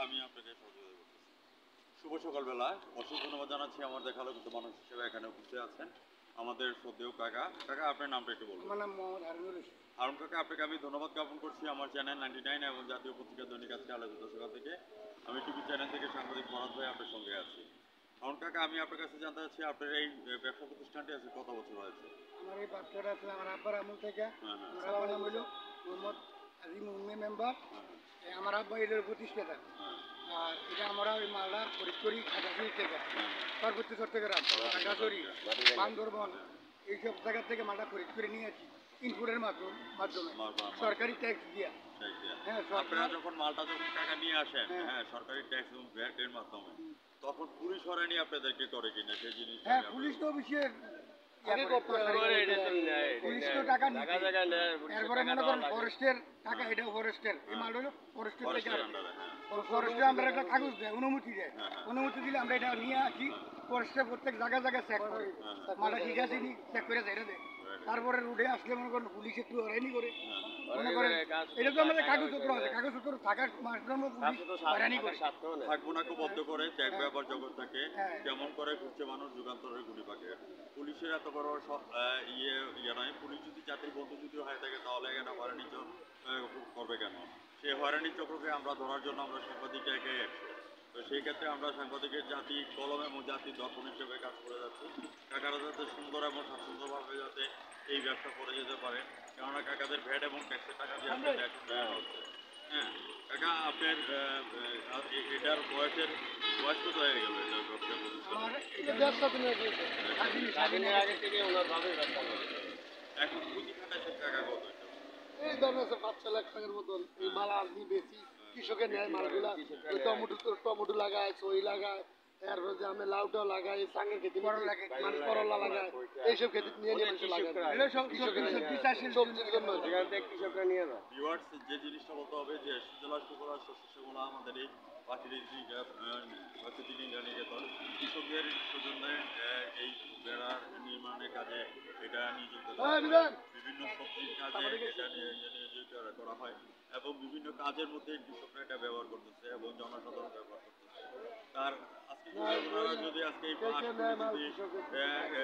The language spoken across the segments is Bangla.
আমি আপনাকে সহযোগিতা করতেছি। শুভ সকালবেলা, অশেষ ধন্যবাদ জানাচ্ছি আমার দেখা আলোকিত মানুষ হিসেবে এখানে উপস্থিত আছেন আমাদের শ্রদ্ধেয় কাকা। কাকা, আপনার নামটা একটু বলুন। আমার নাম মোহাম্মদ হারুনুর রশিদ। হারুন কাকা, আপনাকে আমি ধন্যবাদ জ্ঞাপন করছি আমার চ্যানেল 99 এবং জাতীয় পত্রিকা দৈনিক আজকে আলোচিত সেখান থেকে। আমি টিভি চ্যানেল থেকে সাংবাদিক মহাদ ভাই আপনার সঙ্গে আছি। হারুন কাকা, আমি আপনার কাছে জানতে চাচ্ছি আপনার এই ব্যবসা প্রতিষ্ঠানটি আছে কত বছর হয়েছে? আমার এই ব্যবসাটা আছে আমার আব্বার আমল থেকে। হ্যাঁ, হ্যাঁ। আমার আব্বার নাম হলো মোহাম্মদ আজিম উম্মে মেম্বার। আমার আব্বা এদের প্রতিষ্ঠাতা। আর এটা আমরা ওই মালদা ফরিদপুরি খাগড়াছড়ি থেকে, পার্বত্য চট্টগ্রাম, খাগড়াছড়ি, বান্দরবন এইসব জায়গা থেকে মালদা ফরিদপুরে নিয়ে আসি ইনপুটের মাধ্যমে সরকারি ট্যাক্স দিয়া। হ্যাঁ, আপনারা যখন মালটা যখন টাকা নিয়ে আসেন, হ্যাঁ, সরকারি ট্যাক্স এবং ভ্যাটের মাধ্যমে, তখন পুলিশ হয়রানি আপনাদেরকে করে কিনা সেই জিনিস? হ্যাঁ, পুলিশ তো অফিসের পুলিশ তো টাকা নিচ্ছে। এরপরে মনে করেন ফরেস্টের টাকা, এটাও ফরেস্টের, এই মালটা হলো ফরেস্টের থেকে। ফরেস্টে আমরা একটা কাগজ দেয়, অনুমতি দেয়। অনুমতি দিলে আমরা এটা নিয়ে আসি ফরেস্টের প্রত্যেক জায়গায় জায়গায় চেক করে মালটা ঠিক আছে নি চেক করে এটা দেয়। তারপরে রোডে আসলে মনে করেন পুলিশ একটু হয়রানি করে, মনে করেন এটা তো আমাদের কাগজপত্র আছে, কাগজপত্র থাকার মাধ্যমে পুলিশ হয়রানি করে। থাকবো না বদ্ধ করে ট্যাগ ব্যাপার জগৎ থাকে, কেমন করে ঘুরছে মানুষ যুগান্তরের গুলি পাকে। পুলিশের এত বড় ইয়ে নয়। পুলিশ যদি জাতির বন্ধু যদি হয়ে থাকে তাহলে এখানে হয়রানি করবে কেন? সেই হয়রানি চক্রকে আমরা ধরার জন্য আমরা সাংবাদিককে একে, তো সেই ক্ষেত্রে আমরা সাংবাদিকের জাতি কলম এবং জাতির দর্পণ হিসেবে কাজ করে যাচ্ছি। কাকারা যাতে সুন্দর এবং স্বাচ্ছন্দ্যভাবে যাতে এই ব্যবসা করে যেতে পারে, কেননা কাকাদের ভ্যাট এবং ট্যাক্সের টাকা দিয়ে আসলে ট্যাক্স দেওয়া হচ্ছে। হ্যাঁ কাকা, আপনার এটার বয়স কত হয়ে গেল এটার ব্যবসা এখন পুঁজি খাটাইছেন কাকা কত? এই ধরনের 5-6 লাখ টাকার মতন এই মাল আমি বেশি কৃষকের নেয় মালগুলা। টমেটো লাগায়, সই লাগায়, তারপর যে আমি লাউটাও লাগাই, সাঙ্গের খেতে করলা লাগায়, এইসব খেতে নিয়ে মানুষ লাগায়। সবজির জন্য কৃষকরা নিয়ে যায়। যে জিনিসটা বলতে হবে যে সুজলা সুফলা শস্য শ্যামলা আমাদের এই নিকেতন কৃষকদের সৌজন্যে এই বেড়ার নির্মাণের কাজে এটা নিযুক্ত, বিভিন্ন সবজির কাজে এটা নিয়োজিত করা হয় এবং বিভিন্ন কাজের মধ্যে কৃষকরা এটা ব্যবহার করতেছে এবং জনসাধারণ ব্যবহার করতেছে। তার আজকে যদি আজকে এই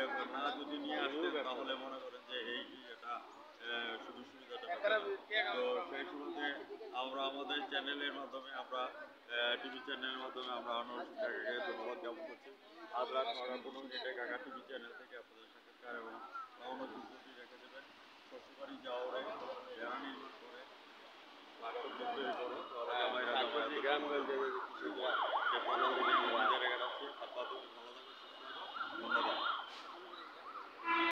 আপনারা যদি নিয়ে আসতেন তাহলে মনে করেন যে এই এটা সুযোগ সুবিধাটা, তো সেই সুবাদে আমরা আমাদের চ্যানেলের মাধ্যমে আমরা টিভি চ্যানেলের মাধ্যমে আমরা অনুরোধ কাকাকে ধন্যবাদ জ্ঞাপন করছি। আমরা কোনো মিনিটে কাকা টিভি চ্যানেল থেকে আপনাদের সাক্ষাৎকার এবং অনুভূতি রেখে দেবেন। শ্বশুরবাড়ি যাওয়ারে বেড়া নির্মাণ করে তৈরি করো,